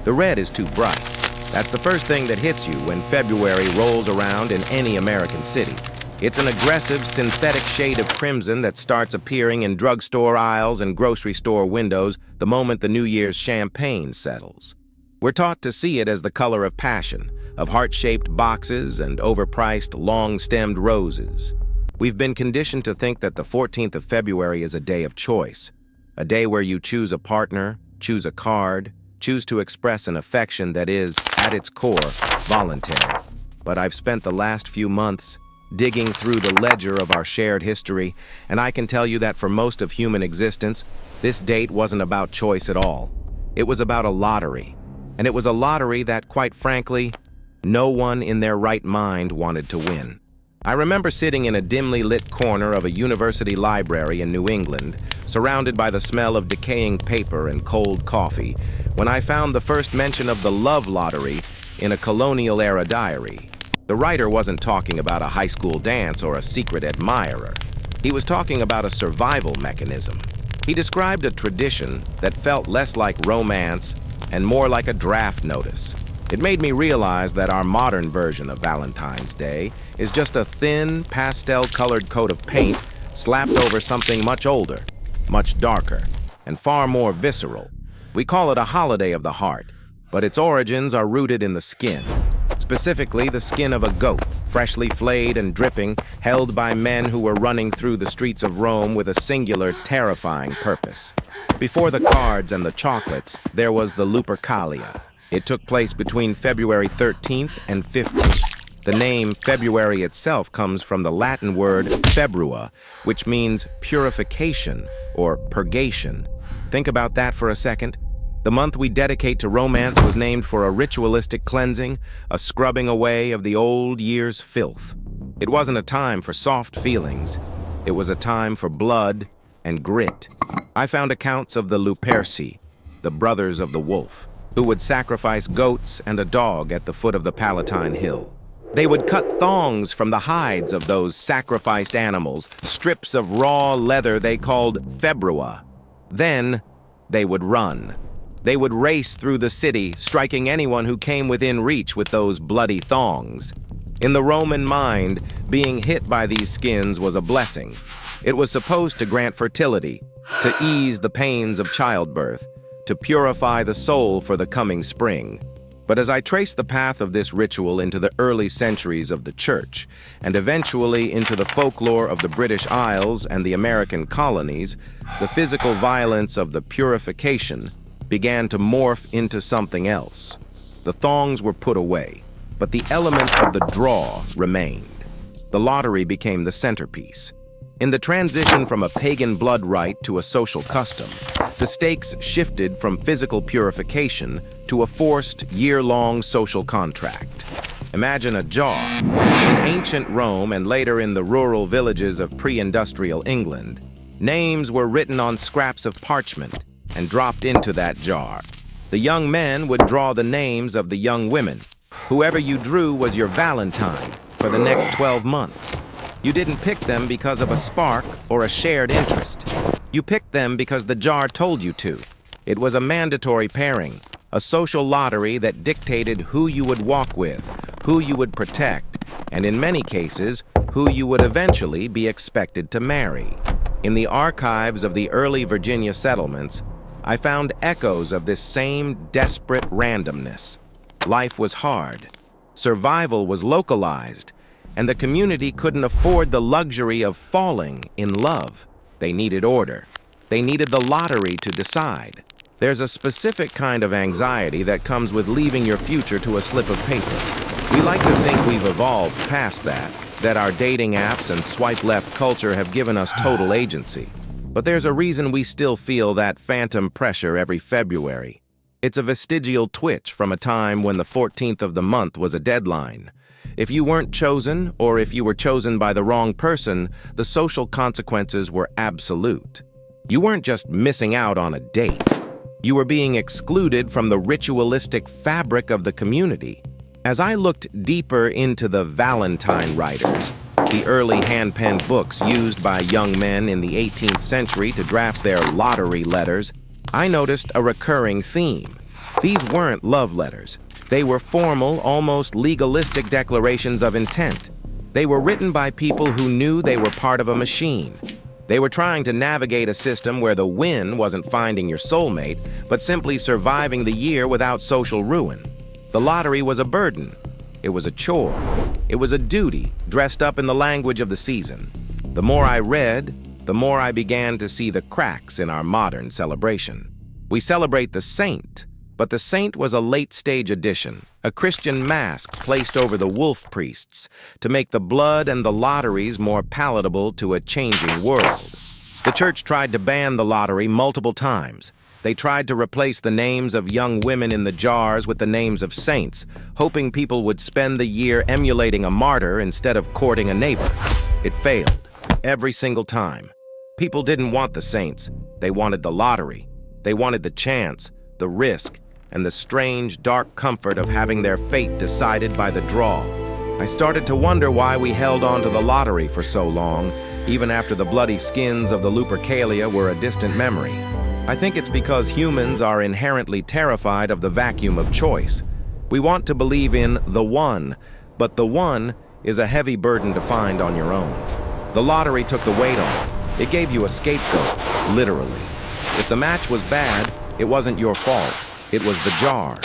The red is too bright. That's the first thing that hits you when February rolls around in any American city. It's an aggressive, synthetic shade of crimson that starts appearing in drugstore aisles and grocery store windows the moment the New Year's champagne settles. We're taught to see it as the color of passion, of heart-shaped boxes and overpriced, long-stemmed roses. We've been conditioned to think that the 14th of February is a day of choice, a day where you choose a partner, choose a card, choose to express an affection that is, at its core, voluntary. But I've spent the last few months digging through the ledger of our shared history, and I can tell you that for most of human existence, this date wasn't about choice at all. It was about a lottery, and it was a lottery that, quite frankly, no one in their right mind wanted to win. I remember sitting in a dimly lit corner of a university library in New England, surrounded by the smell of decaying paper and cold coffee, when I found the first mention of the love lottery in a colonial-era diary. The writer wasn't talking about a high school dance or a secret admirer. He was talking about a survival mechanism. He described a tradition that felt less like romance and more like a draft notice. It made me realize that our modern version of Valentine's Day is just a thin, pastel-colored coat of paint slapped over something much older, much darker, and far more visceral. We call it a holiday of the heart, but its origins are rooted in the skin. Specifically, the skin of a goat, freshly flayed and dripping, held by men who were running through the streets of Rome with a singular, terrifying purpose. Before the cards and the chocolates, there was the Lupercalia. It took place between February 13th and 15th. The name February itself comes from the Latin word februa, which means purification or purgation. Think about that for a second. The month we dedicate to romance was named for a ritualistic cleansing, a scrubbing away of the old year's filth. It wasn't a time for soft feelings. It was a time for blood and grit. I found accounts of the Luperci, the brothers of the wolf, who would sacrifice goats and a dog at the foot of the Palatine Hill. They would cut thongs from the hides of those sacrificed animals, strips of raw leather they called februa. Then they would run. They would race through the city, striking anyone who came within reach with those bloody thongs. In the Roman mind, being hit by these skins was a blessing. It was supposed to grant fertility, to ease the pains of childbirth, to purify the soul for the coming spring. But as I traced the path of this ritual into the early centuries of the church, and eventually into the folklore of the British Isles and the American colonies, the physical violence of the purification began to morph into something else. The thongs were put away, but the element of the draw remained. The lottery became the centerpiece. In the transition from a pagan blood rite to a social custom, the stakes shifted from physical purification to a forced, year-long social contract. Imagine a jar. In ancient Rome and later in the rural villages of pre-industrial England, names were written on scraps of parchment and dropped into that jar. The young men would draw the names of the young women. Whoever you drew was your Valentine for the next 12 months. You didn't pick them because of a spark or a shared interest. You picked them because the jar told you to. It was a mandatory pairing, a social lottery that dictated who you would walk with, who you would protect, and in many cases, who you would eventually be expected to marry. In the archives of the early Virginia settlements, I found echoes of this same desperate randomness. Life was hard. Survival was localized, and the community couldn't afford the luxury of falling in love. They needed order. They needed the lottery to decide. There's a specific kind of anxiety that comes with leaving your future to a slip of paper. We like to think we've evolved past that our dating apps and swipe-left culture have given us total agency. But there's a reason we still feel that phantom pressure every February. It's a vestigial twitch from a time when the 14th of the month was a deadline. If you weren't chosen, or if you were chosen by the wrong person, the social consequences were absolute. You weren't just missing out on a date. You were being excluded from the ritualistic fabric of the community. As I looked deeper into the Valentine writers, the early hand-penned books used by young men in the 18th century to draft their lottery letters, I noticed a recurring theme. These weren't love letters. They were formal, almost legalistic declarations of intent. They were written by people who knew they were part of a machine. They were trying to navigate a system where the win wasn't finding your soulmate, but simply surviving the year without social ruin. The lottery was a burden. It was a chore. It was a duty, dressed up in the language of the season. The more I read, the more I began to see the cracks in our modern celebration. We celebrate the saint, but the saint was a late-stage addition, a Christian mask placed over the wolf priests to make the blood and the lotteries more palatable to a changing world. The church tried to ban the lottery multiple times. They tried to replace the names of young women in the jars with the names of saints, hoping people would spend the year emulating a martyr instead of courting a neighbor. It failed, every single time. People didn't want the saints. They wanted the lottery. They wanted the chance, the risk, and the strange, dark comfort of having their fate decided by the draw. I started to wonder why we held on to the lottery for so long, even after the bloody skins of the Lupercalia were a distant memory. I think it's because humans are inherently terrified of the vacuum of choice. We want to believe in the one, but the one is a heavy burden to find on your own. The lottery took the weight off. It gave you a scapegoat, literally. If the match was bad, it wasn't your fault. It was the jar.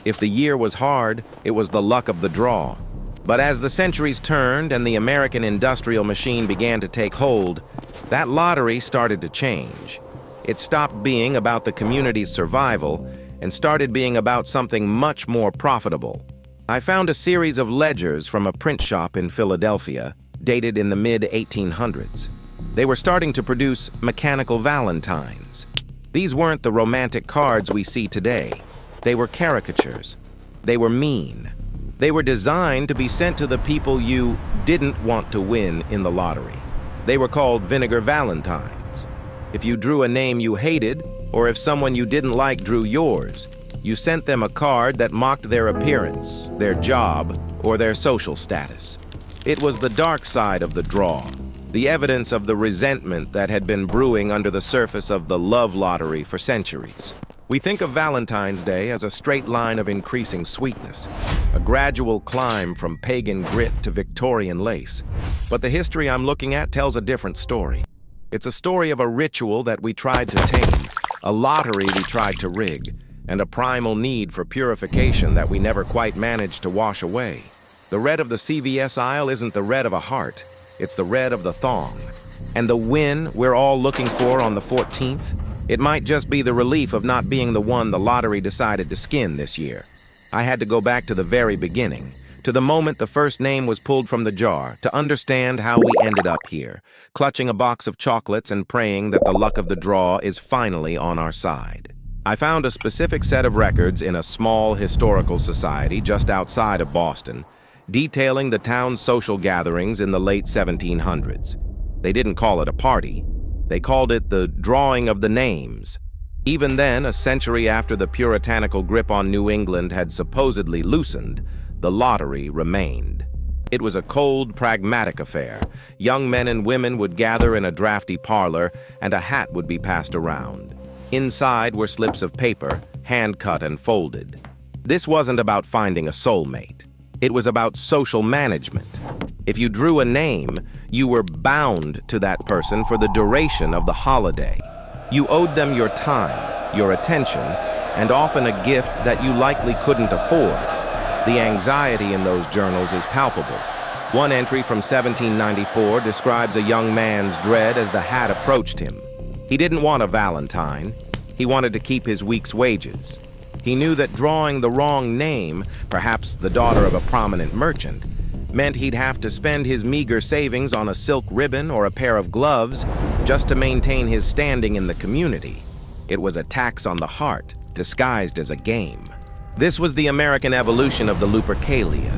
If the year was hard, it was the luck of the draw. But as the centuries turned and the American industrial machine began to take hold, that lottery started to change. It stopped being about the community's survival and started being about something much more profitable. I found a series of ledgers from a print shop in Philadelphia, dated in the mid-1800s. They were starting to produce mechanical valentines. These weren't the romantic cards we see today. They were caricatures. They were mean. They were designed to be sent to the people you didn't want to win in the lottery. They were called Vinegar Valentines. If you drew a name you hated, or if someone you didn't like drew yours, you sent them a card that mocked their appearance, their job, or their social status. It was the dark side of the draw. The evidence of the resentment that had been brewing under the surface of the love lottery for centuries. We think of Valentine's Day as a straight line of increasing sweetness, a gradual climb from pagan grit to Victorian lace. But the history I'm looking at tells a different story. It's a story of a ritual that we tried to tame, a lottery we tried to rig, and a primal need for purification that we never quite managed to wash away. The red of the CVS aisle isn't the red of a heart. It's the red of the thong. And the win we're all looking for on the 14th, it might just be the relief of not being the one the lottery decided to skin this year. I had to go back to the very beginning, to the moment the first name was pulled from the jar, to understand how we ended up here, clutching a box of chocolates and praying that the luck of the draw is finally on our side. I found a specific set of records in a small historical society just outside of Boston, detailing the town's social gatherings in the late 1700s. They didn't call it a party. They called it the drawing of the names. Even then, a century after the puritanical grip on New England had supposedly loosened, the lottery remained. It was a cold, pragmatic affair. Young men and women would gather in a drafty parlor, and a hat would be passed around. Inside were slips of paper, hand-cut and folded. This wasn't about finding a soulmate. It was about social management. If you drew a name, you were bound to that person for the duration of the holiday. You owed them your time, your attention, and often a gift that you likely couldn't afford. The anxiety in those journals is palpable. One entry from 1794 describes a young man's dread as the hat approached him. He didn't want a Valentine. He wanted to keep his week's wages. He knew that drawing the wrong name, perhaps the daughter of a prominent merchant, meant he'd have to spend his meager savings on a silk ribbon or a pair of gloves just to maintain his standing in the community. It was a tax on the heart, disguised as a game. This was the American evolution of the Lupercalia.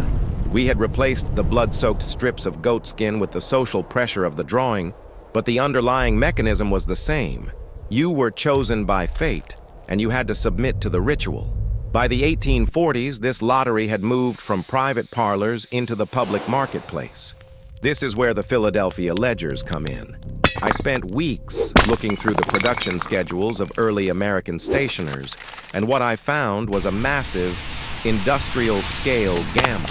We had replaced the blood-soaked strips of goat skin with the social pressure of the drawing, but the underlying mechanism was the same. You were chosen by fate, and you had to submit to the ritual. By the 1840s, this lottery had moved from private parlors into the public marketplace. This is where the Philadelphia ledgers come in. I spent weeks looking through the production schedules of early American stationers, and what I found was a massive, industrial-scale gamble.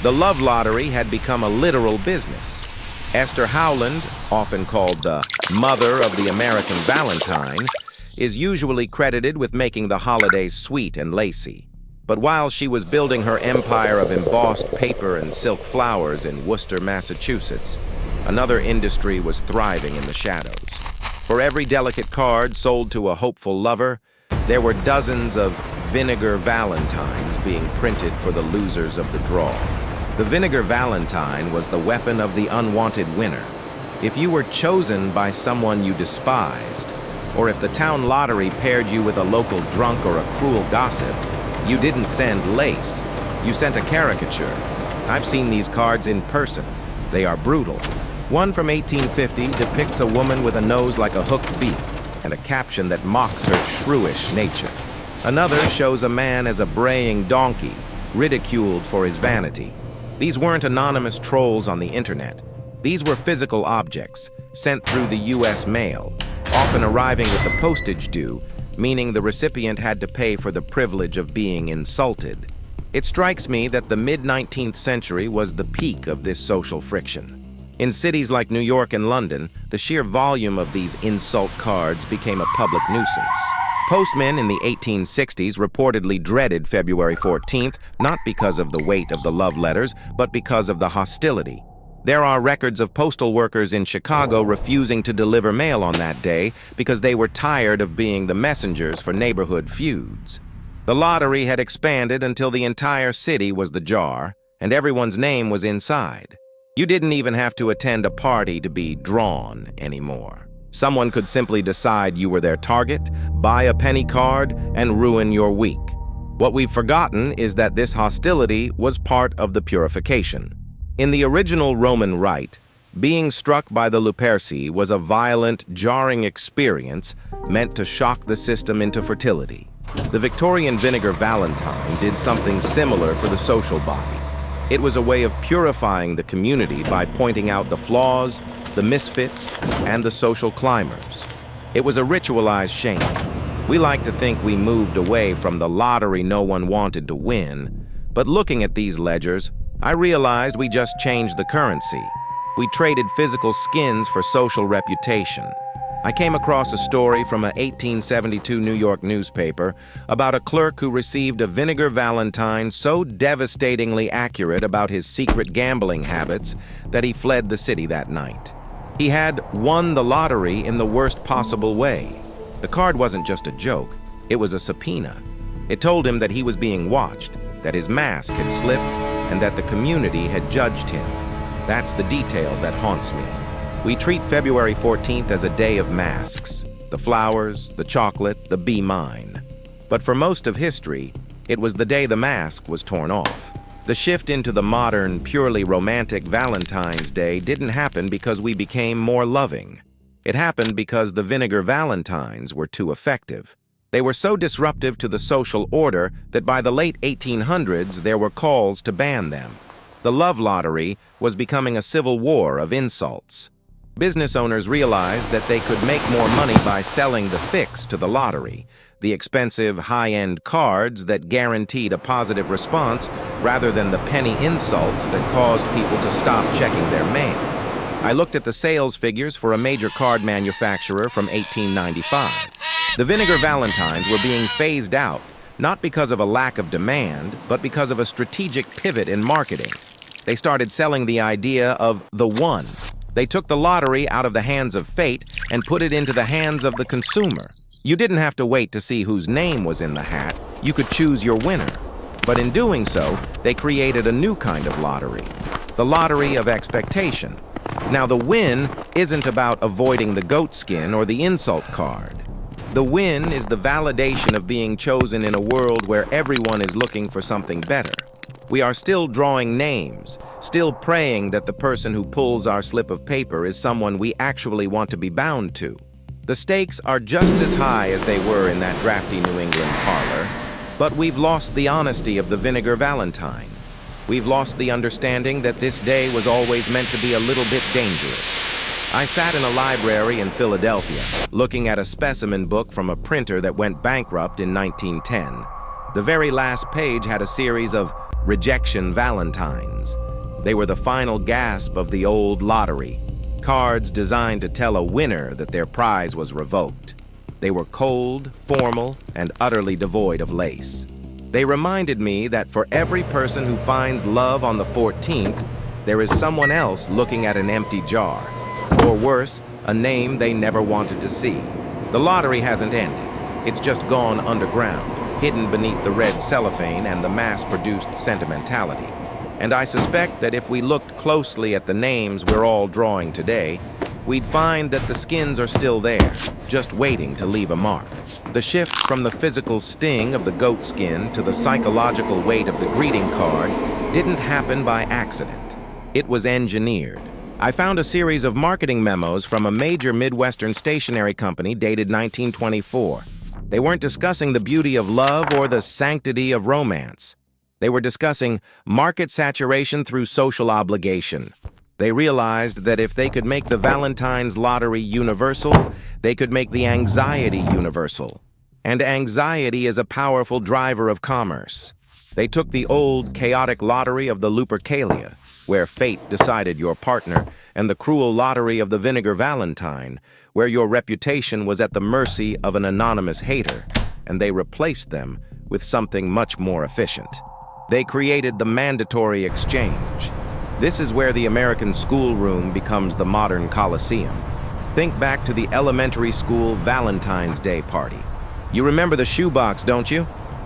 The love lottery had become a literal business. Esther Howland, often called the mother of the American Valentine, is usually credited with making the holidays sweet and lacy. But while she was building her empire of embossed paper and silk flowers in Worcester, Massachusetts, another industry was thriving in the shadows. For every delicate card sold to a hopeful lover, there were dozens of Vinegar Valentines being printed for the losers of the draw. The Vinegar Valentine was the weapon of the unwanted winner. If you were chosen by someone you despised, or if the town lottery paired you with a local drunk or a cruel gossip, you didn't send lace, you sent a caricature. I've seen these cards in person. They are brutal. One from 1850 depicts a woman with a nose like a hooked beak and a caption that mocks her shrewish nature. Another shows a man as a braying donkey, ridiculed for his vanity. These weren't anonymous trolls on the internet. These were physical objects, sent through the U.S. mail, often arriving with the postage due, meaning the recipient had to pay for the privilege of being insulted. It strikes me that the mid-19th century was the peak of this social friction. In cities like New York and London, the sheer volume of these insult cards became a public nuisance. Postmen in the 1860s reportedly dreaded February 14th, not because of the weight of the love letters, but because of the hostility. There are records of postal workers in Chicago refusing to deliver mail on that day because they were tired of being the messengers for neighborhood feuds. The lottery had expanded until the entire city was the jar, and everyone's name was inside. You didn't even have to attend a party to be drawn anymore. Someone could simply decide you were their target, buy a penny card, and ruin your week. What we've forgotten is that this hostility was part of the Purification. In the original Roman Rite, being struck by the Luperci was a violent, jarring experience meant to shock the system into fertility. The Victorian Vinegar Valentine did something similar for the social body. It was a way of purifying the community by pointing out the flaws, the misfits, and the social climbers. It was a ritualized shame. We like to think we moved away from the lottery no one wanted to win, but looking at these ledgers, I realized we just changed the currency. We traded physical skins for social reputation. I came across a story from an 1872 New York newspaper about a clerk who received a Vinegar Valentine so devastatingly accurate about his secret gambling habits that he fled the city that night. He had won the lottery in the worst possible way. The card wasn't just a joke, it was a subpoena. It told him that he was being watched, that his mask had slipped, and that the community had judged him. That's the detail that haunts me. We treat February 14th as a day of masks. The flowers, the chocolate, the be mine. But for most of history, it was the day the mask was torn off. The shift into the modern, purely romantic Valentine's Day didn't happen because we became more loving. It happened because the Vinegar Valentines were too effective. They were so disruptive to the social order that by the late 1800s there were calls to ban them. The love lottery was becoming a civil war of insults. Business owners realized that they could make more money by selling the fix to the lottery, the expensive, high-end cards that guaranteed a positive response rather than the penny insults that caused people to stop checking their mail. I looked at the sales figures for a major card manufacturer from 1895. The Vinegar Valentines were being phased out, not because of a lack of demand, but because of a strategic pivot in marketing. They started selling the idea of the one. They took the lottery out of the hands of fate and put it into the hands of the consumer. You didn't have to wait to see whose name was in the hat. You could choose your winner. But in doing so, they created a new kind of lottery, the lottery of expectation. Now, the win isn't about avoiding the goat skin or the insult card. The win is the validation of being chosen in a world where everyone is looking for something better. We are still drawing names, still praying that the person who pulls our slip of paper is someone we actually want to be bound to. The stakes are just as high as they were in that drafty New England parlor, but we've lost the honesty of the Vinegar Valentine. We've lost the understanding that this day was always meant to be a little bit dangerous. I sat in a library in Philadelphia, looking at a specimen book from a printer that went bankrupt in 1910. The very last page had a series of rejection Valentines. They were the final gasp of the old lottery, cards designed to tell a winner that their prize was revoked. They were cold, formal, and utterly devoid of lace. They reminded me that for every person who finds love on the 14th, there is someone else looking at an empty jar. Or worse, a name they never wanted to see. The lottery hasn't ended. It's just gone underground, hidden beneath the red cellophane and the mass-produced sentimentality. And I suspect that if we looked closely at the names we're all drawing today, we'd find that the skins are still there, just waiting to leave a mark. The shift from the physical sting of the goat skin to the psychological weight of the greeting card didn't happen by accident. It was engineered. I found a series of marketing memos from a major Midwestern stationery company dated 1924. They weren't discussing the beauty of love or the sanctity of romance. They were discussing market saturation through social obligation. They realized that if they could make the Valentine's lottery universal, they could make the anxiety universal. And anxiety is a powerful driver of commerce. They took the old, chaotic lottery of the Lupercalia, where fate decided your partner, and the cruel lottery of the Vinegar Valentine, where your reputation was at the mercy of an anonymous hater, and they replaced them with something much more efficient. They created the mandatory exchange. This is where the American schoolroom becomes the modern Coliseum. Think back to the elementary school Valentine's Day party. You remember the shoebox, don't you?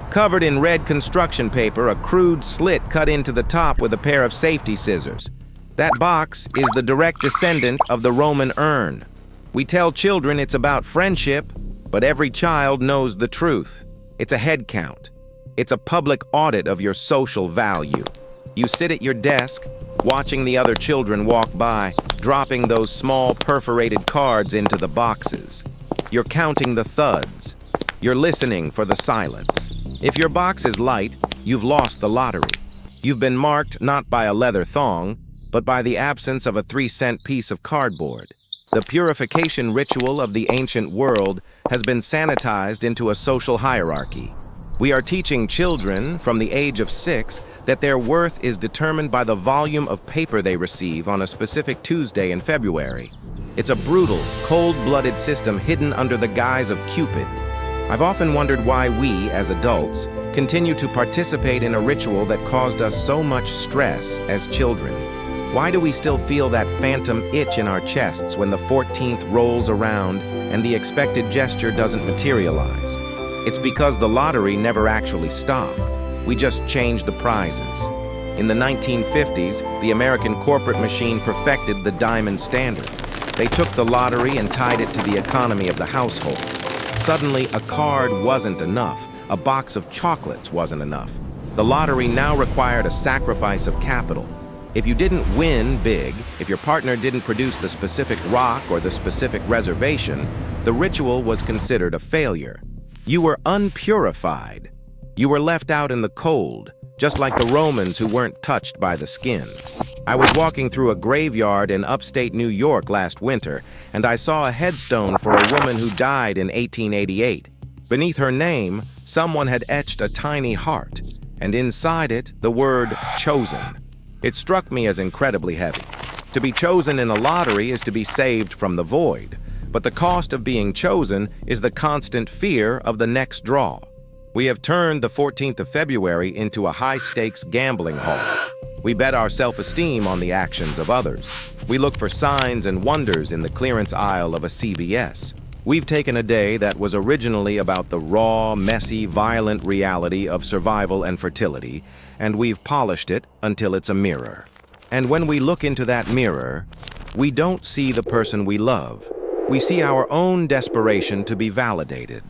Covered in red construction paper, a crude slit cut into the top with a pair of safety scissors. That box is the direct descendant of the Roman urn. We tell children it's about friendship, but every child knows the truth. It's a head count. It's a public audit of your social value. You sit at your desk, watching the other children walk by, dropping those small perforated cards into the boxes. You're counting the thuds. You're listening for the silence. If your box is light, you've lost the lottery. You've been marked not by a leather thong, but by the absence of a 3-cent piece of cardboard. The purification ritual of the ancient world has been sanitized into a social hierarchy. We are teaching children from the age of 6 that their worth is determined by the volume of paper they receive on a specific Tuesday in February. It's a brutal, cold-blooded system hidden under the guise of Cupid. I've often wondered why we, as adults, continue to participate in a ritual that caused us so much stress as children. Why do we still feel that phantom itch in our chests when the 14th rolls around and the expected gesture doesn't materialize? It's because the lottery never actually stopped. We just changed the prizes. In the 1950s, the American corporate machine perfected the diamond standard. They took the lottery and tied it to the economy of the household. Suddenly, a card wasn't enough. A box of chocolates wasn't enough. The lottery now required a sacrifice of capital. If you didn't win big, if your partner didn't produce the specific rock or the specific reservation, the ritual was considered a failure. You were unpurified. You were left out in the cold, just like the Romans who weren't touched by the skin. I was walking through a graveyard in upstate New York last winter, and I saw a headstone for a woman who died in 1888. Beneath her name, someone had etched a tiny heart, and inside it, the word chosen. It struck me as incredibly heavy. To be chosen in a lottery is to be saved from the void, but the cost of being chosen is the constant fear of the next draw. We have turned the 14th of February into a high-stakes gambling hall. We bet our self-esteem on the actions of others. We look for signs and wonders in the clearance aisle of a CVS. We've taken a day that was originally about the raw, messy, violent reality of survival and fertility, and we've polished it until it's a mirror. And when we look into that mirror, we don't see the person we love. We see our own desperation to be validated.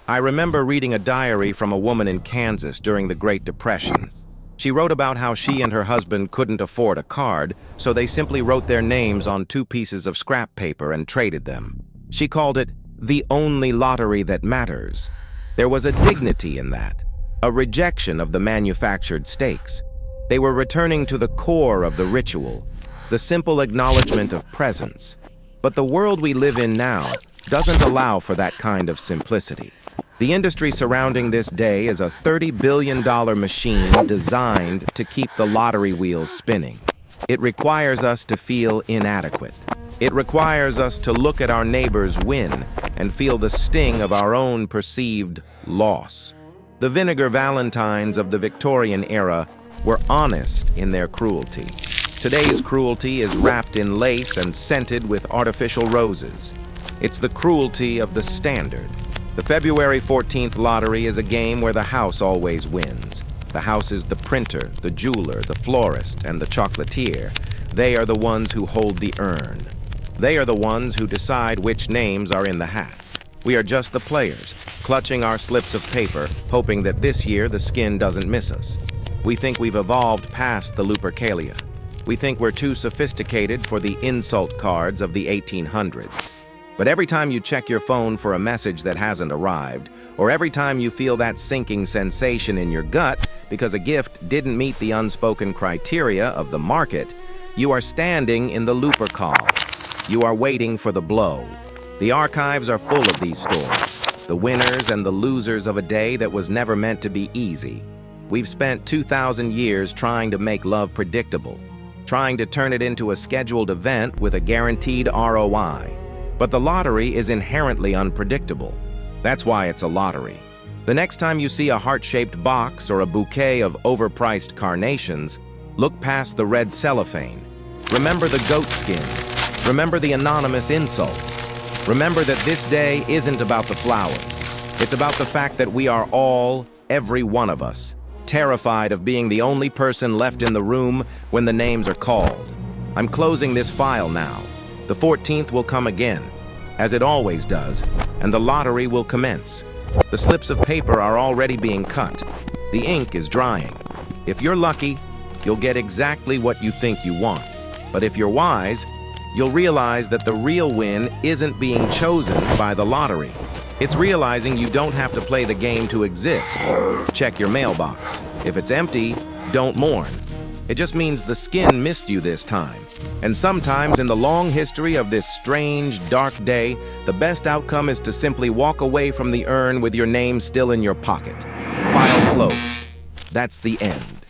I remember reading a diary from a woman in Kansas during the Great Depression. She wrote about how she and her husband couldn't afford a card, so they simply wrote their names on 2 pieces of scrap paper and traded them. She called it the only lottery that matters. There was a dignity in that, a rejection of the manufactured stakes. They were returning to the core of the ritual, the simple acknowledgement of presence. But the world we live in now doesn't allow for that kind of simplicity. The industry surrounding this day is a $30 billion machine designed to keep the lottery wheels spinning. It requires us to feel inadequate. It requires us to look at our neighbors win and feel the sting of our own perceived loss. The Vinegar Valentines of the Victorian era were honest in their cruelty. Today's cruelty is wrapped in lace and scented with artificial roses. It's the cruelty of the standard. The February 14th lottery is a game where the house always wins. The house is the printer, the jeweler, the florist, and the chocolatier. They are the ones who hold the urn. They are the ones who decide which names are in the hat. We are just the players, clutching our slips of paper, hoping that this year the skin doesn't miss us. We think we've evolved past the Lupercalia. We think we're too sophisticated for the insult cards of the 1800s. But every time you check your phone for a message that hasn't arrived, or every time you feel that sinking sensation in your gut because a gift didn't meet the unspoken criteria of the market, you are standing in the Lupercal. You are waiting for the blow. The archives are full of these stories, the winners and the losers of a day that was never meant to be easy. We've spent 2,000 years trying to make love predictable, trying to turn it into a scheduled event with a guaranteed ROI. But the lottery is inherently unpredictable. That's why it's a lottery. The next time you see a heart-shaped box or a bouquet of overpriced carnations, look past the red cellophane. Remember the goat skins. Remember the anonymous insults. Remember that this day isn't about the flowers. It's about the fact that we are all, every one of us, terrified of being the only person left in the room when the names are called. I'm closing this file now. The 14th will come again, as it always does, and the lottery will commence. The slips of paper are already being cut. The ink is drying. If you're lucky, you'll get exactly what you think you want. But if you're wise, you'll realize that the real win isn't being chosen by the lottery. It's realizing you don't have to play the game to exist. Check your mailbox. If it's empty, don't mourn. It just means the skin missed you this time. And sometimes in the long history of this strange, dark day, the best outcome is to simply walk away from the urn with your name still in your pocket. File closed. That's the end.